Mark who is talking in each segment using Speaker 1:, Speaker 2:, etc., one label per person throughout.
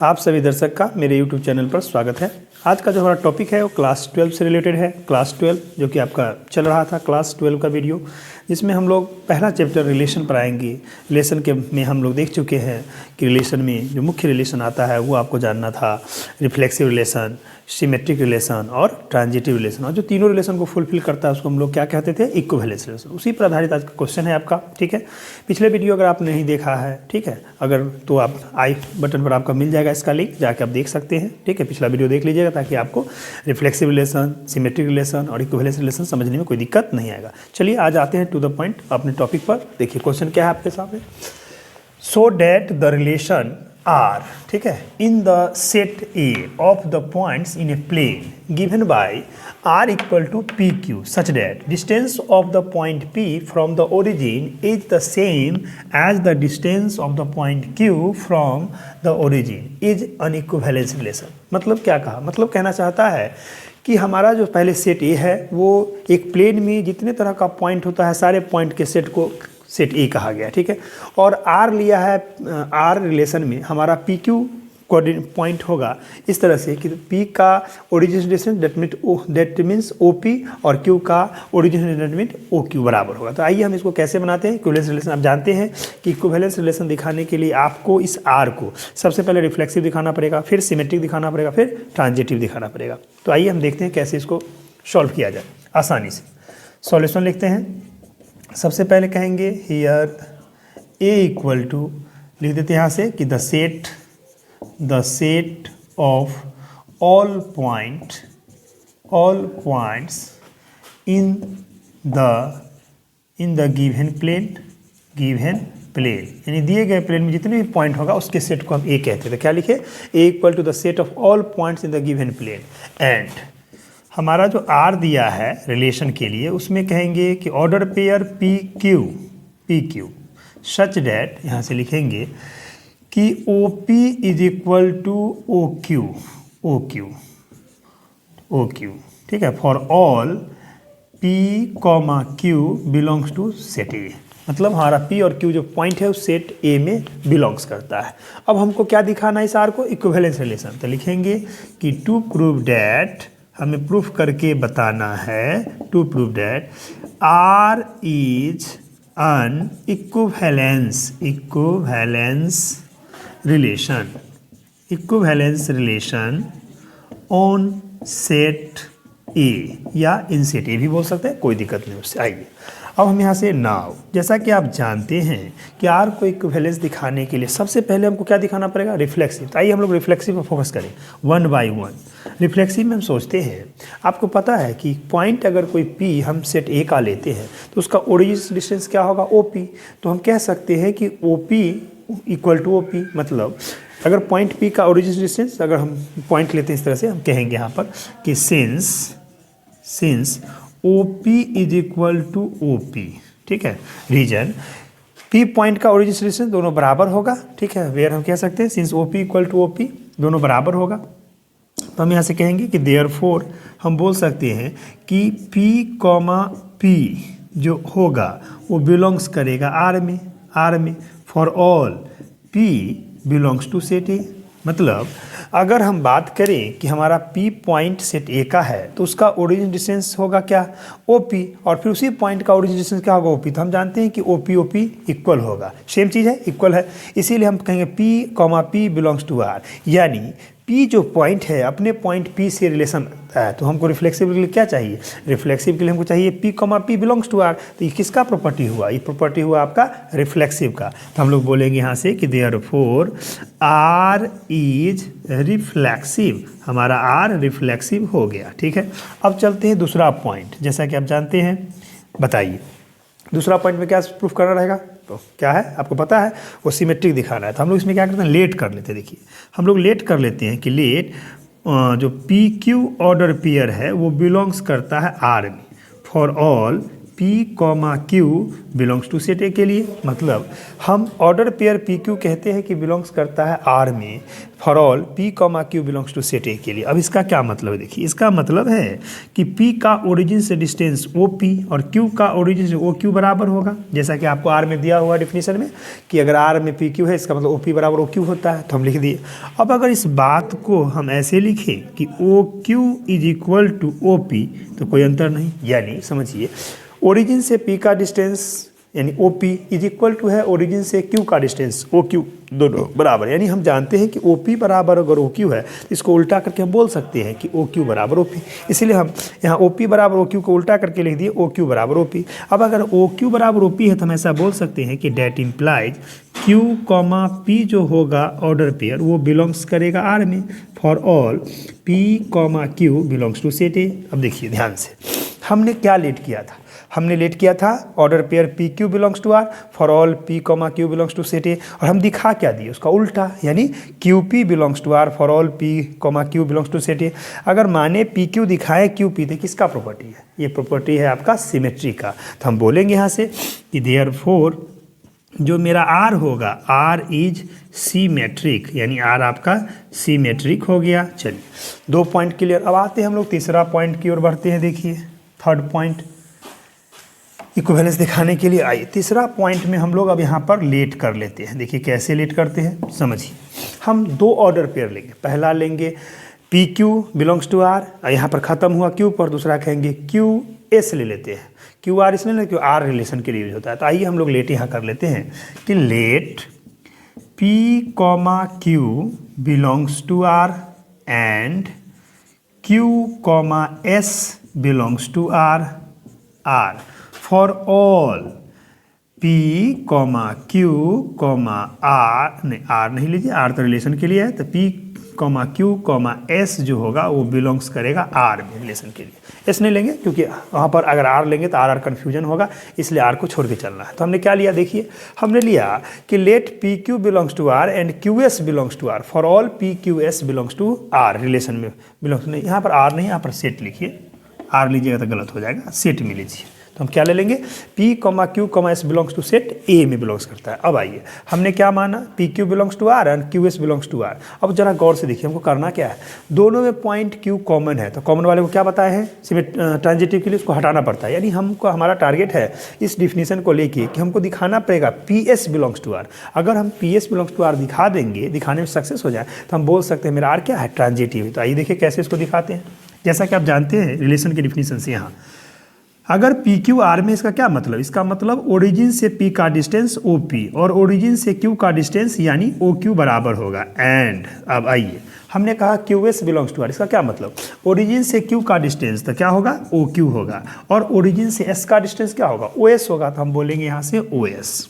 Speaker 1: आप सभी दर्शक का मेरे YouTube चैनल पर स्वागत है। आज का जो हमारा टॉपिक है वो क्लास 12 से रिलेटेड है। क्लास 12 जो कि आपका चल रहा था क्लास 12 का वीडियो, जिसमें हम लोग पहला चैप्टर रिलेशन पर आएंगे। रिलेशन के में हम लोग देख चुके हैं कि रिलेशन में जो मुख्य रिलेशन आता है वो आपको जानना था, रिफ्लेक्सिव रिलेशन, सिमेट्रिक रिलेशन और ट्रांजिटिव रिलेशन। और जो तीनों रिलेशन को फुलफिल करता है उसको हम लोग क्या कहते थे, इक्विवेलेंस रिलेशन। उसी पर आधारित आज का क्वेश्चन है आपका। ठीक है, पिछले वीडियो अगर आपने नहीं देखा है, ठीक है, अगर तो आप आई बटन पर आपका मिल जाएगा इसका लिंक, जाके आप देख सकते हैं। ठीक है, पिछला वीडियो देख लीजिएगा ताकि आपको रिफ्लेक्सिव रिलेशन, सिमेट्रिक रिलेशन और इक्विवेलेंस रिलेशन समझने में कोई दिक्कत नहीं आएगा। चलिए आज आते हैं टू द पॉइंट अपने टॉपिक पर। देखिए क्वेश्चन क्या है आपके सामने। So that the relation R, ठीक है, in the set A of the points in a plane given by R equal to P Q such that distance of the point P from the origin is the same as the distance of the point Q from the origin is an equivalence relation. मतलब क्या कहा, मतलब कहना चाहता है कि हमारा जो पहले सेट ए है वो एक प्लेन में जितने तरह का पॉइंट होता है सारे पॉइंट के सेट को सेट ए कहा गया। ठीक है, और आर लिया है, आर रिलेशन में हमारा पी क्यू पॉइंट होगा इस तरह से कि पी का origin distance that means O P और क्यू का origin that mean O Q बराबर होगा। तो आइए हम इसको कैसे बनाते हैं इक्विवेलेंस रिलेशन। आप जानते हैं कि इक्विवेलेंस रिलेशन दिखाने के लिए आपको इस आर को सबसे पहले रिफ्लेक्सिव दिखाना पड़ेगा, फिर सिमेट्रिक दिखाना पड़ेगा, फिर ट्रांजिटिव दिखाना पड़ेगा। तो आइए हम देखते हैं कैसे इसको सॉल्व किया जाए आसानी से। सॉल्यूशन लिखते हैं। सबसे पहले कहेंगे हियर ए इक्वल टू, लिख देते हैं यहाँ से कि the set of all points in the given plane, यानी दिए गए प्लेन में जितने भी पॉइंट होगा उसके सेट को हम ए कहते थे। क्या लिखे, A equal to the set of all points in the given plane. And हमारा जो आर दिया है रिलेशन के लिए उसमें कहेंगे कि order pair P Q such that, यहाँ से लिखेंगे कि O P is equal to O Q, ठीक है, for all P comma Q belongs to set A. मतलब हमारा पी और क्यू जो पॉइंट है उस सेट ए में बिलोंग्स करता है। अब हमको क्या दिखाना है इस आर को, इक्विवेलेंस रिलेशन। तो लिखेंगे कि टू प्रूव डैट, हमें प्रूफ करके बताना है, to prove that R is an equivalence relation on set A, या इन सेट ए भी बोल सकते हैं, कोई दिक्कत नहीं उससे। आइए अब हम यहाँ से नाउ, जैसा कि आप जानते हैं कि आर को इक्विवेलेंस दिखाने के लिए सबसे पहले हमको क्या दिखाना पड़ेगा, रिफ्लेक्सिव। तो आइए हम लोग रिफ्लेक्सिव पर फोकस करें वन बाय वन। रिफ्लेक्सिव में हम सोचते हैं, आपको पता है कि पॉइंट अगर कोई पी हम सेट ए का लेते हैं तो उसका ओरिजिन डिस्टेंस क्या होगा, ओ पी। तो हम कह सकते हैं कि O P equal to O P. मतलब अगर पॉइंट पी का ओरिजिन डिस्टेंस अगर हम पॉइंट लेते हैं इस तरह से, हम कहेंगे यहाँ पर कि since O P is equal to O P, ठीक है, रीजन पी पॉइंट का ओरिजिन डिस्टेंस दोनों बराबर होगा। ठीक है, वेयर हम कह सकते हैं since O P equal to O P, दोनों बराबर होगा। तो हम यहाँ से कहेंगे कि देयरफॉर हम बोल सकते हैं कि P कॉमा P जो होगा वो बिलोंग्स करेगा आर में for all P belongs to set A. मतलब अगर हम बात करें कि हमारा P पॉइंट सेट ए का है तो उसका ओरिजिन डिस्टेंस होगा क्या, OP, और फिर उसी पॉइंट का ओरिजिन डिस्टेंस क्या होगा, OP। तो हम जानते हैं कि OP इक्वल होगा, सेम चीज़ है, इक्वल है, इसीलिए हम कहेंगे P comma P belongs to R. यानी P जो पॉइंट है अपने पॉइंट P से रिलेशन है, तो हमको रिफ्लेक्सिव के लिए क्या चाहिए, रिफ्लेक्सिव के लिए हमको चाहिए P comma P belongs to R। तो ये किसका प्रॉपर्टी हुआ, ये प्रॉपर्टी हुआ आपका रिफ्लेक्सिव का। तो हम लोग बोलेंगे यहाँ से कि देयरफॉर R इज रिफ्लेक्सिव, हमारा R रिफ्लेक्सिव हो गया। ठीक है, अब चलते हैं दूसरा पॉइंट। जैसा कि आप जानते हैं, बताइए दूसरा पॉइंट में क्या प्रूफ करना रहेगा, तो क्या है आपको पता है, वो सिमेट्रिक दिखाना है। तो हम लोग इसमें क्या करते हैं, लेट कर लेते हैं। देखिए हम लोग लेट कर लेते हैं कि लेट जो पी क्यू ऑर्डर पेयर है वो बिलोंग्स करता है आर में for all P comma Q belongs to set A के लिए, मतलब हम ऑर्डर पेयर पी क्यू कहते हैं कि बिलोंग्स करता है आर में for all P comma Q belongs to set A के लिए। अब इसका क्या मतलब है, देखिए इसका मतलब है कि पी का ओरिजिन से डिस्टेंस ओ पी और क्यू का ओरिजिन से ओ क्यू बराबर होगा, जैसा कि आपको आर में दिया हुआ डिफिनीशन में कि अगर आर में पी क्यू है इसका मतलब ओ पी बराबर ओ क्यू होता है, तो हम लिख दिए। अब अगर इस बात को हम ऐसे लिखें कि O Q is equal to O P, तो कोई अंतर नहीं, यानी समझिए ओरिजिन से पी का डिस्टेंस यानी O P is equal to है ओरिजिन से क्यू का डिस्टेंस ओ क्यू, दोनों बराबर। यानी हम जानते हैं कि ओ पी बराबर अगर ओ क्यू है तो इसको उल्टा करके हम बोल सकते हैं कि ओ क्यू बराबर ओ पी, इसीलिए हम यहाँ ओ पी बराबर ओ क्यू को उल्टा करके लिख दिए ओ क्यू बराबर ओ पी। अब अगर ओ क्यू बराबर ओ पी है तो हम ऐसा बोल सकते हैं कि that implies Q comma P जो होगा ऑर्डर पेयर वो बिलोंग्स करेगा आर में for all P comma Q belongs to set A. अब देखिए ध्यान से, हमने क्या लेट किया था, हमने लेट किया था order pair P Q belongs to R for all P comma Q belongs to set A, और हम दिखा क्या दिए उसका उल्टा, यानी Q P belongs to R for all P comma Q belongs to set A. अगर माने पी क्यू दिखाए क्यू पी, तो किसका प्रॉपर्टी है, ये प्रॉपर्टी है आपका सिमेट्री का। तो हम बोलेंगे यहाँ से कि देयरफॉर जो मेरा आर होगा आर इज सीमेट्रिक, यानी आर आपका सीमेट्रिक हो गया। चलिए 2 पॉइंट क्लियर। अब आते हैं हम लोग तीसरा पॉइंट की ओर बढ़ते हैं। देखिए थर्ड पॉइंट इक्विवेलेंस दिखाने के लिए आइए तीसरा पॉइंट में हम लोग अब यहाँ पर लेट कर लेते हैं। देखिए कैसे लेट करते हैं समझिए, हम 2 ऑर्डर पेयर लेंगे, पहला लेंगे P Q belongs to R, यहाँ पर ख़त्म हुआ क्यू पर, दूसरा कहेंगे क्यू एस ले लेते हैं, क्यू आर इसलिए ना क्यू आर रिलेशन के लिए यूज होता है। तो आइए हम लोग लेट यहाँ कर लेते हैं कि let P comma Q belongs to R and Q comma S belongs to R R for all P comma Q comma R, नहीं आर नहीं लीजिए, आर तो रिलेशन के लिए है, तो P comma Q comma S जो होगा वो बिलोंग्स करेगा आर में रिलेशन के लिए। एस नहीं लेंगे क्योंकि वहाँ पर अगर आर लेंगे तो आर कन्फ्यूजन होगा, इसलिए आर को छोड़ के चलना है। तो हमने क्या लिया, देखिए हमने लिया कि let P Q belongs to R and Q S belongs to R for all P Q S belongs to R relation में बिलोंग्स नहीं, यहाँ पर आर नहीं, यहाँ पर सेट लिखिए, आर लीजिएगा तो गलत हो जाएगा, सेट में लीजिए। तो हम क्या ले लेंगे, P comma Q comma S belongs to set A में बिलोंग्स करता है। अब आइए हमने क्या माना, P Q belongs to R and Q S belongs to R. अब जरा गौर से देखिए हमको करना क्या है, दोनों में पॉइंट क्यू कॉमन है, तो कॉमन वाले को क्या बताया है, सिर्फ ट्रांजिटिव के लिए उसको हटाना पड़ता है। यानी हमको हमारा टारगेट है इस डिफिनीशन को लेके कि हमको दिखाना पड़ेगा P S belongs to R. अगर हम P S belongs to R दिखा देंगे, दिखाने में सक्सेस हो जाए, तो हम बोल सकते हैं मेरा आर क्या है, ट्रांजिटिव है। तो आइए देखिए कैसे इसको दिखाते हैं। जैसा कि आप जानते हैं रिलेशन के डिफिनीशन से, यहाँ अगर पी क्यू आर में इसका क्या मतलब, इसका मतलब ओरिजिन से पी का डिस्टेंस ओ पी और ओरिजिन से क्यू का डिस्टेंस यानी ओ क्यू बराबर होगा। एंड अब आइए हमने कहा Q S belongs to R, इसका क्या मतलब, ओरिजिन से क्यू का डिस्टेंस तो क्या होगा, ओ क्यू होगा, और ओरिजिन से एस का डिस्टेंस क्या होगा, ओ एस होगा। तो हम बोलेंगे यहाँ से ओ एस,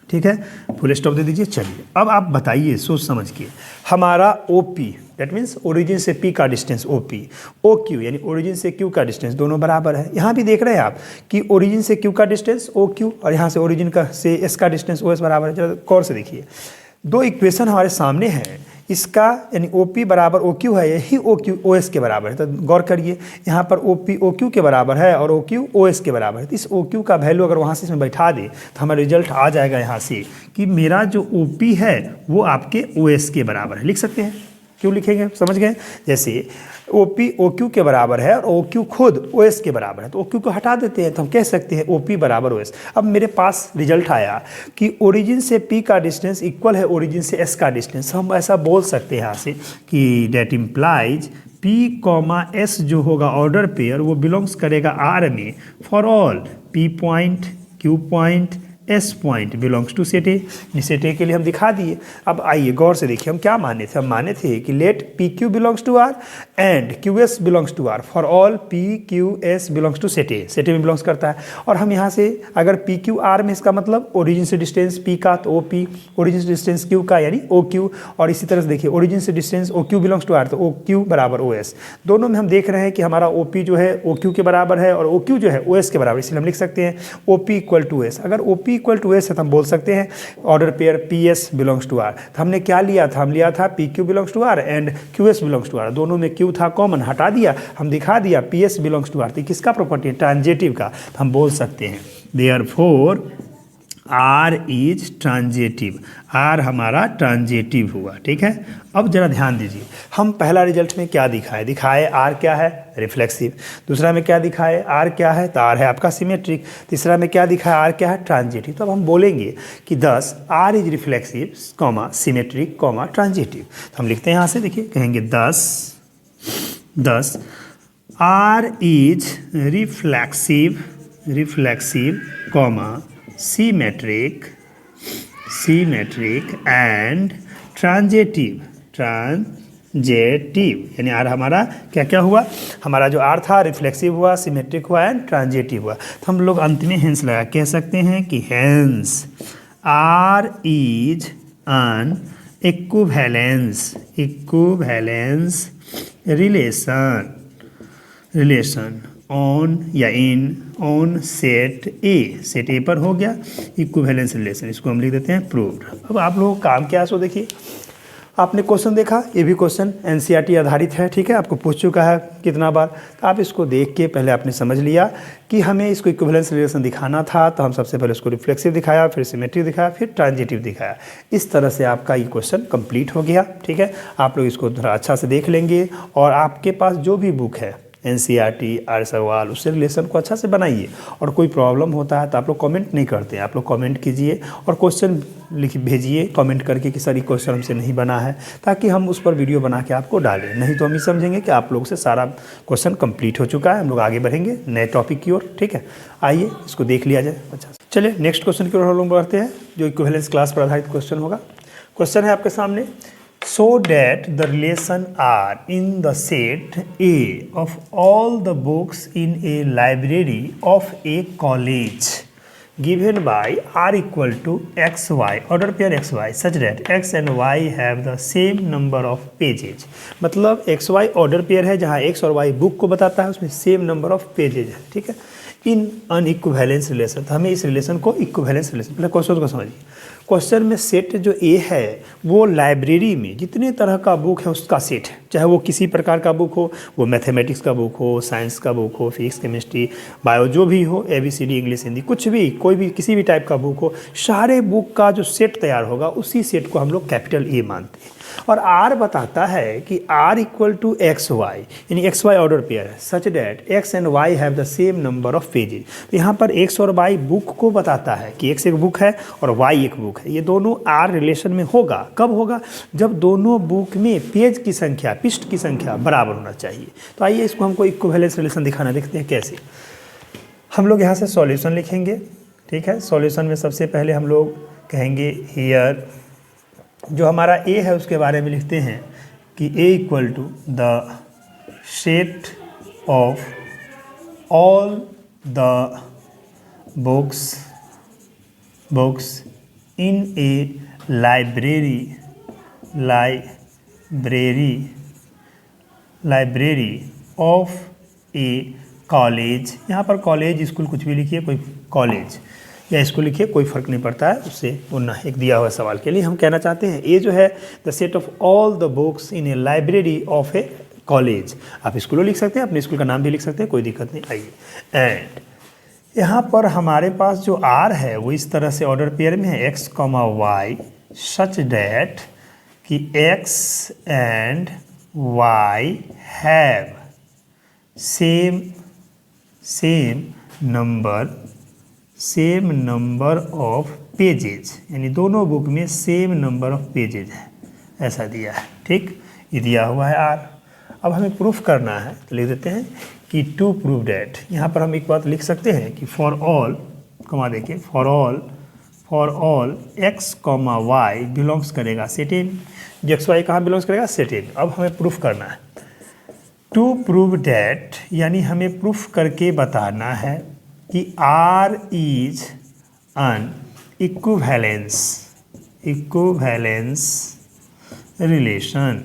Speaker 1: ठीक है, फुल स्टॉप दे दीजिए। चलिए अब आप बताइए सोच समझ के, हमारा O P that means origin से पी का distance O P, O Q यानी ओरिजिन से क्यू का डिस्टेंस, दोनों बराबर है। यहाँ भी देख रहे हैं आप कि ओरिजिन से क्यू का डिस्टेंस ओ क्यू और यहाँ से ओरिजिन का से एस का डिस्टेंस ओ एस बराबर है। चलो गौर से देखिए, 2 इक्वेशन हमारे सामने हैं, इसका यानी ओ पी बराबर ओ क्यू है, यही ओ क्यू ओ एस के बराबर है। तो गौर करिए यहाँ पर ओ पी ओ क्यू के बराबर है और ओ क्यू ओ एस के बराबर है। तो इस ओ क्यू का वैल्यू अगर वहाँ से इसमें बैठा दे तो हमारा रिजल्ट आ जाएगा यहाँ से कि मेरा जो ओ पी है वो आपके ओ एस के बराबर है। लिख सकते हैं, क्यों लिखेंगे, समझ गए। जैसे ओ पी ओ क्यू के बराबर है और ओ क्यू खुद ओ एस के बराबर है, तो ओ क्यू को हटा देते हैं तो हम कह सकते हैं ओ पी बराबर ओ एस। अब मेरे पास रिजल्ट आया कि ओरिजिन से पी का डिस्टेंस इक्वल है ओरिजिन से एस का डिस्टेंस। हम ऐसा बोल सकते हैं यहाँ से कि that implies P comma S जो होगा ऑर्डर पेयर वो बिलोंग्स करेगा आर में for all P point Q point S point belongs to set A. Set A के लिए हम दिखा दिए। अब आइए गौर से देखिए हम क्या माने थे, हम माने थे कि let P Q belongs to R and Q S belongs to R for all P Q S belongs to set A. Set A में बिलोंग्स करता है। और हम यहाँ से अगर पी क्यू आर में इसका मतलब ओरिजिन से डिस्टेंस पी का तो ओ पी, ओरिजिन से डिस्टेंस क्यू का यानी ओ क्यू, और इसी तरह से देखिए ओरिजिन से distance O Q belongs to R तो ओ क्यू बराबर ओ एस। दोनों में हम देख रहे हैं कि हमारा ओ पी जो है ओ क्यू के बराबर है और ओ क्यू जो है ओ एस के बराबर, इसलिए हम लिख सकते हैं O P equal to S. अगर O P equal to S है तो हम बोल सकते हैं order pair P S belongs to R. तो हमने क्या लिया था, हम लिया था P Q belongs to R and Q S belongs to R, दोनों में क्यू था कॉमन, हटा दिया, हम दिखा दिया P S belongs to R. तो किसका प्रॉपर्टी है, ट्रांजिटिव का। तो हम बोल सकते हैं therefore R is transitive, R हमारा ट्रांजिटिव हुआ। ठीक है, अब जरा ध्यान दीजिए, हम पहला रिजल्ट में क्या दिखाए आर क्या है, रिफ्लेक्सिव। दूसरा में क्या दिखाए, आर क्या है, तो आर है आपका सिमेट्रिक। तीसरा में क्या दिखाया, आर क्या है, ट्रांजिटिव। तो अब हम बोलेंगे कि 10 R is reflexive comma symmetric comma transitive. तो हम लिखते हैं यहाँ से, देखिए कहेंगे 10 R is reflexive comma symmetric and transitive, यानी आर हमारा क्या क्या हुआ, हमारा जो आर था रिफ्लेक्सिव हुआ, सिमेट्रिक हुआ एंड ट्रांजिटिव हुआ। तो हम लोग अंत में हेंस लगा कह सकते हैं कि hence R is an equivalence relation on या इन ऑन सेट ए पर हो गया इक्विवेलेंस रिलेशन, इसको हम लिख देते हैं प्रूव्ड। अब आप लोगों का काम क्या है, सो देखिए आपने क्वेश्चन देखा, ये भी क्वेश्चन एनसीईआरटी आधारित है। ठीक है, आपको पूछ चुका है कितना बार, तो आप इसको देख के पहले आपने समझ लिया कि हमें इसको इक्विवेलेंस रिलेशन दिखाना था, तो हम सबसे पहले इसको रिफ्लेक्सिव दिखाया, फिर सिमेट्रिक दिखाया, फिर ट्रांजिटिव दिखाया। इस तरह से आपका ये क्वेश्चन कंप्लीट हो गया। ठीक है, आप लोग इसको थोड़ा अच्छा से देख लेंगे और आपके पास जो भी बुक है एनसीईआरटी आर्य सवाल, उससे रिलेशन को अच्छा से बनाइए। और कोई प्रॉब्लम होता है तो आप लोग कमेंट नहीं करते हैं, आप लोग कमेंट कीजिए और क्वेश्चन भेजिए कमेंट करके कि सर ये क्वेश्चन हमसे नहीं बना है, ताकि हम उस पर वीडियो बना के आपको डालें। नहीं तो हम ये समझेंगे कि आप लोग से सारा क्वेश्चन कंप्लीट हो चुका है, हम लोग आगे बढ़ेंगे नए टॉपिक की ओर। ठीक है, आइए इसको देख लिया जाए अच्छा। चलिए नेक्स्ट क्वेश्चन की ओर हम लोग बढ़ते हैं, जो इक्विवेलेंस क्लास पर आधारित क्वेश्चन होगा। क्वेश्चन है आपके सामने, so that the relation are in the set A of all the books in a library of a college given by R equal to XY, order pair XY such that X and Y have the same number of pages। मतलब XY order pair है जहाँ X और Y book को बताता है, उसमें same number of pages है। ठीक है, इन अन इक्विवेलेंस रिलेशन, तो हमें इस रिलेशन को इक्विवेलेंस रिलेशन, पहले क्वेश्चन को समझिए। क्वेश्चन में सेट जो ए है वो लाइब्रेरी में जितने तरह का बुक है उसका सेट है, चाहे वो किसी प्रकार का बुक हो, वो मैथमेटिक्स का बुक हो, साइंस का बुक हो, फिजिक्स केमिस्ट्री बायो जो भी हो, ABCD इंग्लिश हिंदी कुछ भी, कोई भी किसी भी टाइप का बुक हो, सारे बुक का जो सेट तैयार होगा उसी सेट को हम लोग कैपिटल ए मानते हैं। और आर बताता है कि R equal to x y, यानी एक्स वाई ऑर्डर पेयर है, such that x and Y have the same number of pages. तो यहाँ पर एक्स और वाई बुक को बताता है कि एक्स एक बुक है और वाई एक बुक है। ये दोनों आर रिलेशन में होगा, कब होगा, जब दोनों बुक में पेज की संख्या, पृष्ठ की संख्या बराबर होना चाहिए। तो आइए इसको हमको इक्विवेलेंस रिलेशन दिखाना, देखते हैं कैसे। हम लोग यहाँ से सॉल्यूशन लिखेंगे। ठीक है, सॉल्यूशन में सबसे पहले हम लोग कहेंगे हियर, जो हमारा ए है उसके बारे में लिखते हैं कि A equal to the set of all the books in a library of a college. यहाँ पर कॉलेज स्कूल कुछ भी लिखिए, कोई कॉलेज या इसको लिखिए, कोई फ़र्क नहीं पड़ता है, उससे वो ना एक दिया हुआ सवाल के लिए हम कहना चाहते हैं ए जो है the set of all the books in a library of a college. आप स्कूलों लिख सकते हैं, अपने स्कूल का नाम भी लिख सकते हैं, कोई दिक्कत नहीं। आइए, एंड यहाँ पर हमारे पास जो आर है वो इस तरह से ऑर्डर पेयर में है X comma Y, such that कि X and Y have same number of pages, यानी दोनों बुक में सेम नंबर ऑफ पेजेज है, ऐसा दिया है। ठीक, ये दिया हुआ है आर। अब हमें प्रूफ करना है तो लिख देते हैं कि टू प्रूव डैट। यहाँ पर हम एक बात लिख सकते हैं कि फॉर ऑल, कमा देखिए, for all x comma y belongs करेगा सेट इन, जो एक्स वाई कहाँ बिलोंग्स करेगा, सेट इन। अब हमें प्रूफ करना है टू प्रूव डैट, यानी हमें प्रूफ करके बताना है कि R is an equivalence relation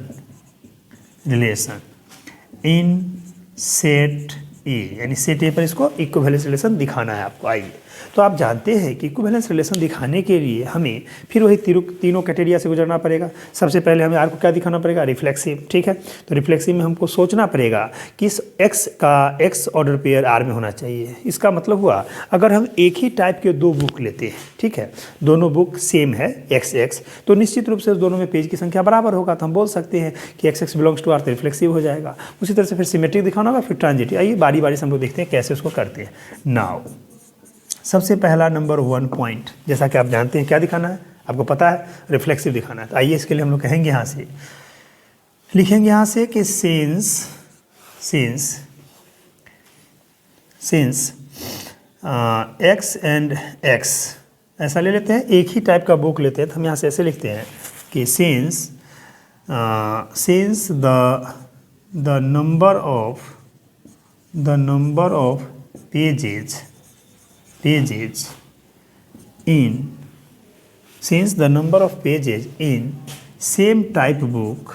Speaker 1: in set A, यानी सेट ए पर इसको इक्विवेलेंस रिलेशन दिखाना है आपको। आइए तो आप जानते हैं कि इक्विवेलेंस रिलेशन दिखाने के लिए हमें फिर वही तीनों क्राइटेरिया से गुजरना पड़ेगा। सबसे पहले हमें आर को क्या दिखाना पड़ेगा, रिफ्लेक्सिव, ठीक है। तो रिफ्लेक्सिव में हमको सोचना पड़ेगा कि इस एक्स का एक्स ऑर्डर पेयर आर में होना चाहिए। इसका मतलब हुआ अगर हम एक ही टाइप के दो बुक लेते हैं, ठीक है, दोनों बुक सेम है एक्स एक्स, तो निश्चित रूप से दोनों में पेज की संख्या बराबर होगा, तो हम बोल सकते हैं कि x x belongs to R, तो रिफ्लेक्सिव हो जाएगा। उसी तरह से फिर सिमेट्रिक दिखाना होगा, फिर ट्रांजिटिव। आइए बारी बारी से हम लोग देखते हैं कैसे उसको करते हैं। नाउ सबसे पहला नंबर 1 पॉइंट, जैसा कि आप जानते हैं क्या दिखाना है, आपको पता है रिफ्लेक्सिव दिखाना है। तो आइए इसके लिए हम लोग कहेंगे, यहाँ से लिखेंगे यहाँ से कि सिंस एक्स एंड एक्स, ऐसा ले लेते हैं, एक ही टाइप का बुक लेते हैं, तो हम यहाँ से ऐसे लिखते हैं कि since the number of pages in same type book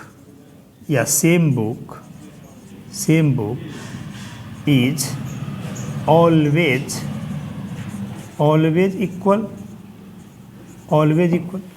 Speaker 1: या same book is always equal।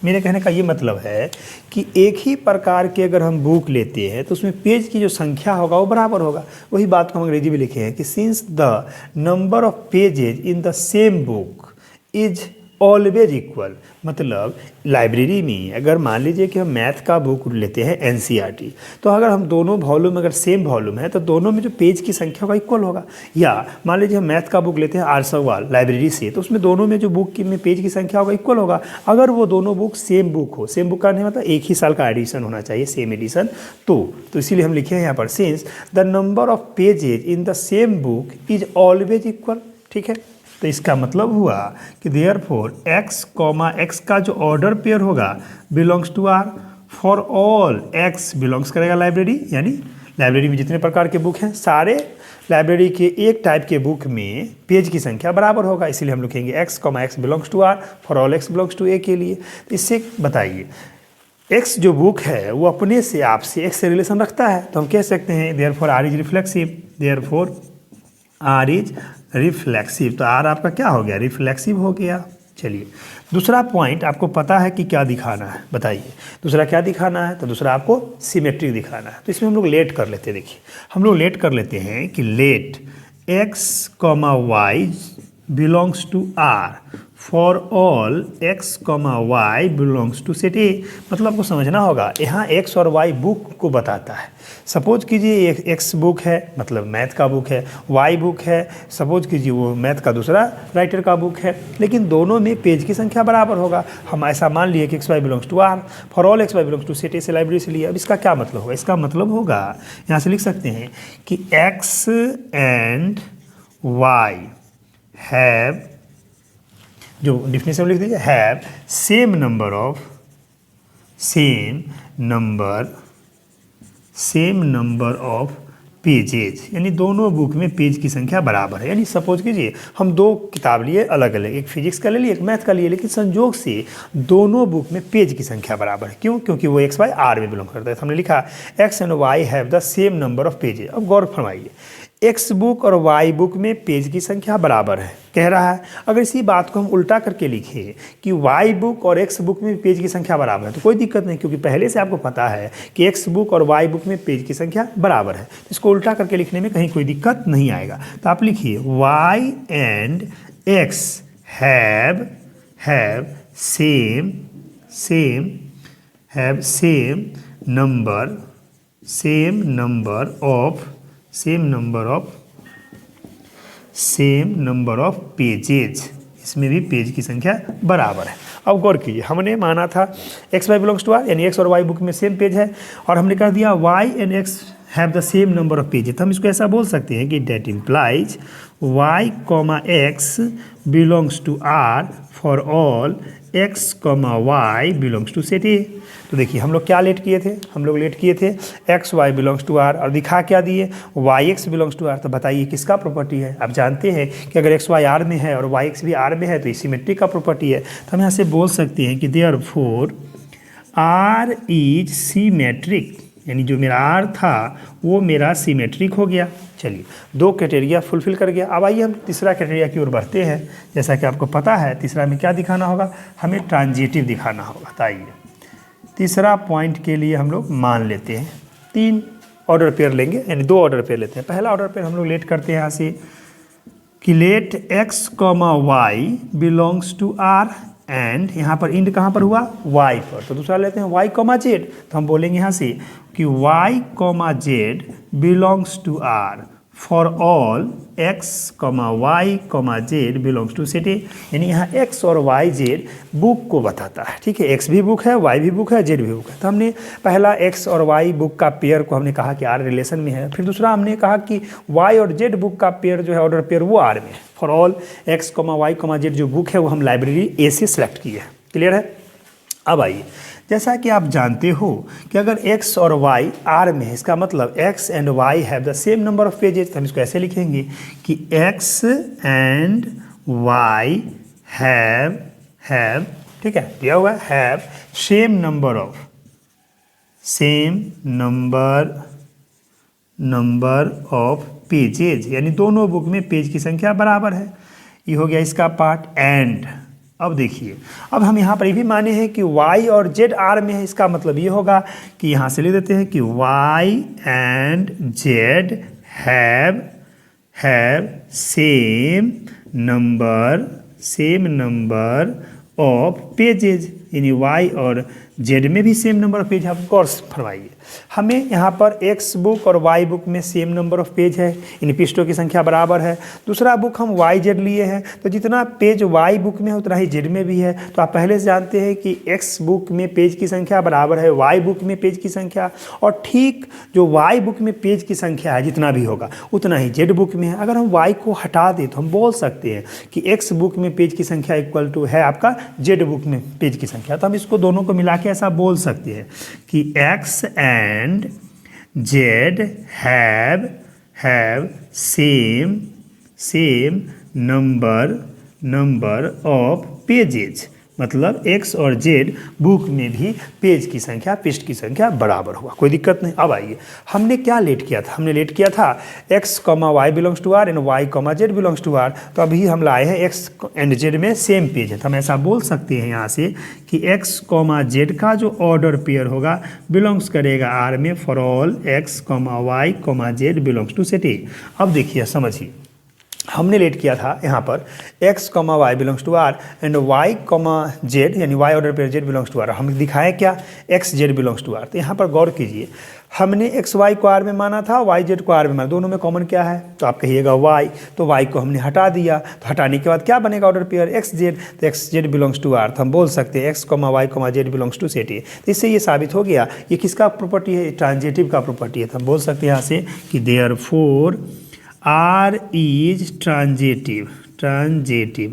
Speaker 1: मेरे कहने का ये मतलब है कि एक ही प्रकार के अगर हम बुक लेते हैं तो उसमें पेज की जो संख्या होगा वो बराबर होगा। वही बात को हम अंग्रेजी में लिखे हैं कि since the number of pages in the same book is always equal. मतलब लाइब्रेरी में अगर मान लीजिए कि हम मैथ का बुक लेते हैं एनसीईआरटी, तो अगर हम दोनों वॉल्यूम अगर सेम वॉल्यूम है तो दोनों में जो पेज की संख्या होगा इक्वल होगा। या मान लीजिए हम मैथ का बुक लेते हैं आरसवाल लाइब्रेरी से, तो उसमें दोनों में जो बुक की में पेज की संख्या होगा इक्वल होगा, अगर वो दोनों बुक सेम बुक हो। सेम बुक का नहीं मतलब एक ही साल का एडिशन होना चाहिए, सेम एडिशन। तो इसीलिए हम लिखे हैं यहाँ पर since the number of pages in the same book is always equal, ठीक है। तो इसका मतलब हुआ कि देयरफॉर x, x का जो ऑर्डर पेयर होगा belongs to R for all x belongs करेगा लाइब्रेरी, यानी लाइब्रेरी में जितने प्रकार के बुक हैं सारे लाइब्रेरी के एक टाइप के बुक में पेज की संख्या बराबर होगा। इसीलिए हम लिखेंगे x, x belongs to R for all x belongs to a के लिए। तो इससे बताइए x जो बुक है वो अपने से आपसे x से रिलेशन रखता है, तो हम कह सकते हैं therefore r is reflexive, therefore r is reflexive. तो आर आपका क्या हो गया, रिफ्लेक्सिव हो गया। चलिए दूसरा पॉइंट आपको पता है कि क्या दिखाना है, बताइए दूसरा क्या दिखाना है। तो दूसरा आपको सिमेट्रिक दिखाना है। तो इसमें हम लोग लेट कर लेते हैं। देखिए हम लोग लेट कर लेते हैं कि let x, y belongs to R for all x, y belongs to set A. मतलब आपको समझना होगा यहाँ x और y बुक को बताता है। सपोज कीजिए एक x बुक है, मतलब मैथ का बुक है, y बुक है, सपोज कीजिए वो मैथ का दूसरा राइटर का बुक है, लेकिन दोनों में पेज की संख्या बराबर होगा। हम ऐसा मान लिए कि x, y belongs to R for all x, y belongs to set A से लाइब्रेरी से लिए। अब इसका क्या मतलब होगा, इसका मतलब होगा यहाँ से लिख सकते हैं कि x एंड y हैव, जो डिफिनेशन लिख दीजिए, have same number of pages, यानी दोनों बुक में पेज की संख्या बराबर है। यानी सपोज कीजिए हम दो किताब लिए अलग अलग, एक फिजिक्स का ले लिए एक मैथ का लिए, लेकिन संजोग से दोनों बुक में पेज की संख्या बराबर है। क्यों, क्योंकि वो x, y आर में बिलोंग करता है। तो हमने लिखा x and y have the same number of pages. अब गौर फरमाइए x बुक और y बुक में पेज की संख्या बराबर है कह रहा है। अगर इसी बात को हम उल्टा करके लिखें कि y बुक और x बुक में पेज की संख्या बराबर है, तो कोई दिक्कत नहीं, क्योंकि पहले से आपको पता है कि x बुक और y बुक में पेज की संख्या बराबर है। इसको उल्टा करके लिखने में कहीं कोई दिक्कत नहीं आएगा। तो आप लिखिए y and x have same number of pages, इसमें भी पेज की संख्या बराबर है। अब गौर कीजिए हमने माना था x, y belongs to R, यानी x और y बुक में सेम पेज है, और हमने कर दिया y and x have the same number of pages. तो हम इसको ऐसा बोल सकते हैं कि that implies y, x belongs to R for all x, y belongs to set A. तो देखिए हम लोग क्या लेट किए थे, हम लोग लेट किए थे x, y belongs to R, और दिखा क्या दिए y, x belongs to R. तो बताइए किसका प्रॉपर्टी है। आप जानते हैं कि अगर x, y आर में है और y, x भी आर में है तो ये सिमेट्रिक का प्रॉपर्टी है। तो हम यहाँ से बोल सकते हैं कि देयरफॉर r इज सिमेट्रिक, यानी जो मेरा r था वो मेरा सिमेट्रिक हो गया। चलिए 2 क्राइटेरिया फुलफिल कर गया। अब आइए हम तीसरा क्राइटेरिया की ओर बढ़ते हैं। जैसा कि आपको पता है तीसरा में क्या दिखाना होगा, हमें ट्रांजिटिव दिखाना होगा। तो आइए तीसरा पॉइंट के लिए हम लोग मान लेते हैं 3 ऑर्डर पेयर लेंगे, यानी 2 ऑर्डर पेयर लेते हैं। पहला ऑर्डर पेयर हम लोग लेट करते हैं यहाँ से कि let x, y belongs to r and यहाँ पर इंड कहाँ पर हुआ, y पर। तो दूसरा लेते हैं y, z। तो हम बोलेंगे यहाँ से कि y, z belongs to r for all x, y, z belongs to set A. यानी यहाँ x और y, z बुक को बताता है। ठीक है, x भी बुक है, y भी बुक है, z भी बुक है। तो हमने पहला x और y बुक का पेयर को हमने कहा कि r रिलेशन में है। फिर दूसरा हमने कहा कि y और z बुक का पेयर जो है ऑर्डर पेयर वो r में है। For all x, y, z जो बुक है वो हम लाइब्रेरी ए से सेलेक्ट किए हैं। क्लियर है। अब आइए, जैसा कि आप जानते हो कि अगर x और y R में है, इसका मतलब x and y have the same number of pages. तो हम इसको ऐसे लिखेंगे कि x एंड y हैव, ठीक है, दिया हुआ have same number of pages, यानी दोनों बुक में पेज की संख्या बराबर है। ये हो गया इसका पार्ट। एंड अब देखिए, अब हम यहाँ पर ये भी माने हैं कि y और z R में है। इसका मतलब ये होगा कि यहाँ से लिख देते हैं कि y and z have same number of pages, यानी y और z में भी सेम नंबर ऑफ पेज। आप गौर से फरमाइए, हमें यहाँ पर x बुक और y बुक में सेम नंबर ऑफ पेज है, इन पृष्ठों की संख्या बराबर है। दूसरा बुक हम y z लिए हैं, तो जितना पेज y बुक में है उतना ही z में भी है। तो आप पहले से जानते हैं कि x बुक में पेज की संख्या बराबर है y बुक में पेज की संख्या, और ठीक जो y बुक में पेज की संख्या है जितना भी होगा उतना ही z बुक में है। अगर हम y को हटा दें तो हम बोल सकते हैं कि x बुक में पेज की संख्या इक्वल टू है आपका z बुक में पेज की संख्या। तो हम इसको दोनों को मिला के ऐसा बोल सकते हैं कि x and z have same number of pages, मतलब x और z बुक में भी पेज की संख्या, पृष्ठ की संख्या बराबर हुआ। कोई दिक्कत नहीं। अब आइए, हमने क्या लेट किया था, हमने लेट किया था x, y belongs to r and y, z belongs to r। तो अभी हम लाए हैं x एंड z में सेम पेज है। तो हम ऐसा बोल सकते हैं यहाँ से कि x, z का जो ऑर्डर पेयर होगा बिलोंग्स करेगा r में for all x, y, z belongs to set A. अब देखिए समझिए, हमने लेट किया था यहाँ पर x, y belongs to r and y, z, यानी y order pair z belongs to r। हम दिखाएं क्या, x, z belongs to r। तो यहाँ पर गौर कीजिए, हमने x, y को r में माना था, y, z को r में माना, दोनों में कॉमन क्या है, तो आप कहिएगा y। तो y को हमने हटा दिया, तो हटाने के बाद क्या बनेगा ऑर्डर पेयर x, z। तो x, z belongs to r। तो हम बोल सकते हैं x, y, z belongs to set A. तो इससे ये साबित हो गया ये किसका प्रॉपर्टी है, ट्रांजिटिव का प्रॉपर्टी है। तो हम बोल सकते हैं यहाँ से कि therefore R is transitive.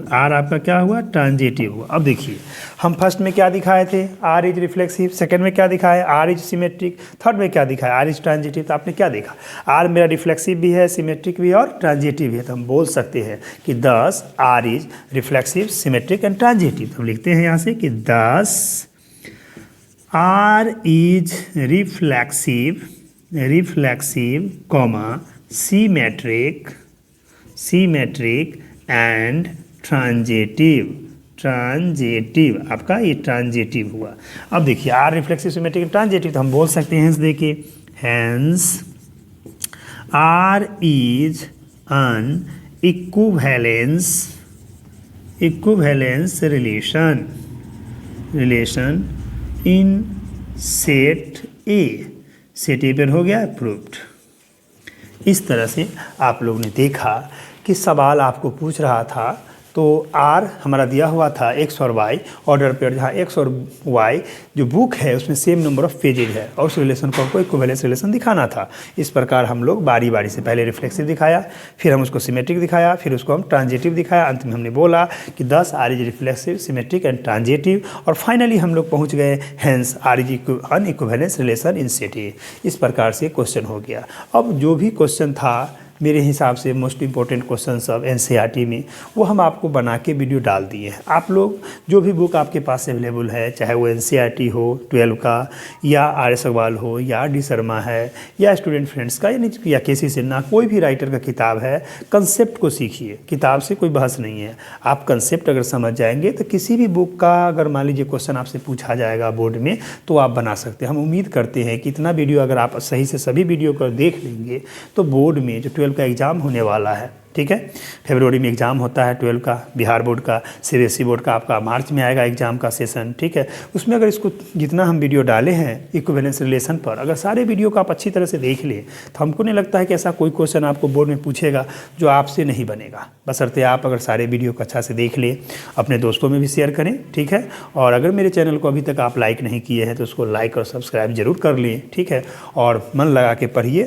Speaker 1: R आपका क्या हुआ, ट्रांजिटिव हुआ। अब देखिए, हम फर्स्ट में क्या दिखाए थे, R इज रिफ्लेक्सिव। सेकंड में क्या दिखाया, R इज सिमेट्रिक। थर्ड में क्या दिखाया, R इज ट्रांजिटिव। तो आपने क्या देखा, R मेरा रिफ्लेक्सिव भी है, सिमेट्रिक भी है और ट्रांजिटिव है। तो हम बोल सकते हैं कि दस R is reflexive, symmetric and transitive. तो हम लिखते हैं यहाँ से कि दस R is reflexive, symmetric and transitive. आपका ये ट्रांजिटिव हुआ। अब देखिए, R रिफ्लेक्सिव, सिमेट्रिक, ट्रांजिटिव। तो हम बोल सकते हैं, देखिए, hence R is an equivalence relation in set A. Set A पर हो गया प्रूव्ड। इस तरह से आप लोग ने देखा कि सवाल आपको पूछ रहा था, तो R हमारा दिया हुआ था x और y ऑर्डर पेयर, जहाँ x और y जो बुक है उसमें सेम नंबर ऑफ पेजेज है और उस रिलेशन को हमको इक्विवेलेंस रिलेशन दिखाना था। इस प्रकार हम लोग बारी बारी से पहले रिफ्लेक्सिव दिखाया, फिर हम उसको सिमेट्रिक दिखाया, फिर उसको हम ट्रांजिटिव दिखाया। अंत में हमने बोला कि 10 R is reflexive, symmetric and transitive, और फाइनली हम लोग पहुँच गए hence R is an equivalence relation in set A. इस प्रकार से क्वेश्चन हो गया। अब जो भी क्वेश्चन था मेरे हिसाब से मोस्ट इंपॉर्टेंट क्वेश्चन सब एनसीईआरटी में वो हम आपको बना के वीडियो डाल दिए हैं। आप लोग जो भी बुक आपके पास अवेलेबल है, चाहे वो एनसीईआरटी हो 12 का, या आर एस अग्रवाल हो, या डी शर्मा है, या स्टूडेंट फ्रेंड्स का, या केसी सिन्हा, कोई भी राइटर का किताब है, कंसेप्ट को सीखिए। किताब से कोई बहस नहीं है। आप कंसेप्ट अगर समझ जाएंगे तो किसी भी बुक का अगर मान लीजिए क्वेश्चन आपसे पूछा जाएगा बोर्ड में तो आप बना सकते हैं। हम उम्मीद करते हैं कि इतना वीडियो अगर आप सही से सभी वीडियो को देख लेंगे तो बोर्ड में जो 12 का एग्ज़ाम होने वाला है, ठीक है, फरवरी में एग्ज़ाम होता है 12 का, बिहार बोर्ड का, सीबीएसई बोर्ड का आपका मार्च में आएगा एग्ज़ाम का सेशन, ठीक है। उसमें अगर इसको जितना हम वीडियो डाले हैं इक्विवेलेंस रिलेशन पर, अगर सारे वीडियो को आप अच्छी तरह से देख लें तो हमको नहीं लगता है कि ऐसा कोई क्वेश्चन आपको बोर्ड में पूछेगा जो आपसे नहीं बनेगा। बशर्ते आप अगर सारे वीडियो को अच्छा से देख लें, अपने दोस्तों में भी शेयर करें, ठीक है। और अगर मेरे चैनल को अभी तक आप लाइक नहीं किए हैं तो उसको लाइक और सब्सक्राइब जरूर कर लें, ठीक है। और मन लगा के पढ़िए।